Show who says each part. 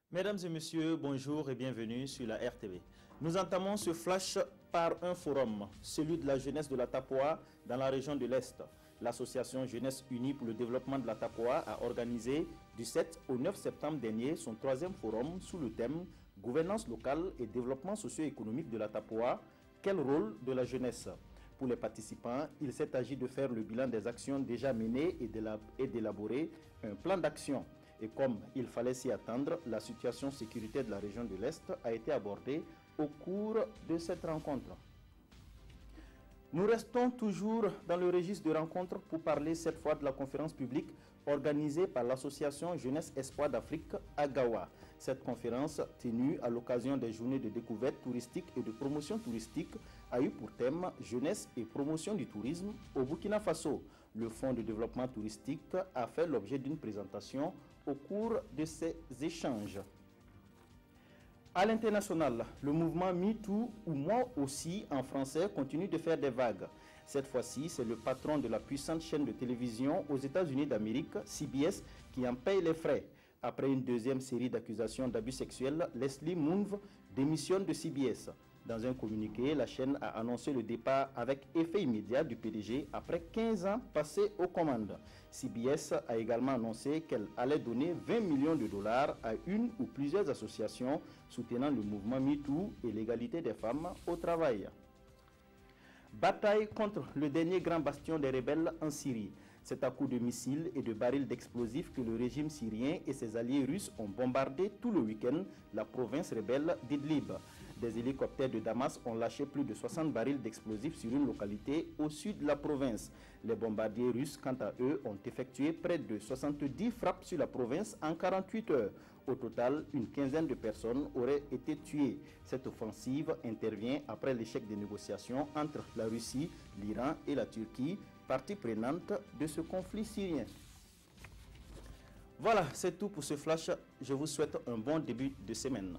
Speaker 1: Mesdames et messieurs, bonjour et bienvenue sur la RTV. Nous entamons ce flash par un forum, celui de la jeunesse de la Tapoa dans la région de l'Est. L'association Jeunesse Unie pour le développement de la Tapoa a organisé du 7 au 9 septembre dernier son troisième forum sous le thème « Gouvernance locale et développement socio-économique de la Tapoa. Quel rôle de la jeunesse ?» Pour les participants, il s'est agi de faire le bilan des actions déjà menées et d'élaborer un plan d'action. Et comme il fallait s'y attendre, la situation sécuritaire de la région de l'Est a été abordée au cours de cette rencontre. Nous restons toujours dans le registre de rencontres pour parler cette fois de la conférence publique organisée par l'association Jeunesse Espoir d'Afrique à Gawa. Cette conférence, tenue à l'occasion des journées de découverte touristique et de promotion touristique, a eu pour thème Jeunesse et promotion du tourisme au Burkina Faso. Le Fonds de développement touristique a fait l'objet d'une présentation au cours de ces échanges. À l'international, le mouvement MeToo, ou Moi aussi en français, continue de faire des vagues. Cette fois-ci, c'est le patron de la puissante chaîne de télévision aux États-Unis d'Amérique, CBS, qui en paye les frais. Après une deuxième série d'accusations d'abus sexuels, Leslie Moonves démissionne de CBS. Dans un communiqué, la chaîne a annoncé le départ avec effet immédiat du PDG après 15 ans passés aux commandes. CBS a également annoncé qu'elle allait donner 20 millions de dollars à une ou plusieurs associations soutenant le mouvement MeToo et l'égalité des femmes au travail. Bataille contre le dernier grand bastion des rebelles en Syrie. C'est à coups de missiles et de barils d'explosifs que le régime syrien et ses alliés russes ont bombardé tout le week-end la province rebelle d'Idlib. Des hélicoptères de Damas ont lâché plus de 60 barils d'explosifs sur une localité au sud de la province. Les bombardiers russes, quant à eux, ont effectué près de 70 frappes sur la province en 48 heures. Au total, une quinzaine de personnes auraient été tuées. Cette offensive intervient après l'échec des négociations entre la Russie, l'Iran et la Turquie, partie prenante de ce conflit syrien. Voilà, c'est tout pour ce flash. Je vous souhaite un bon début de semaine.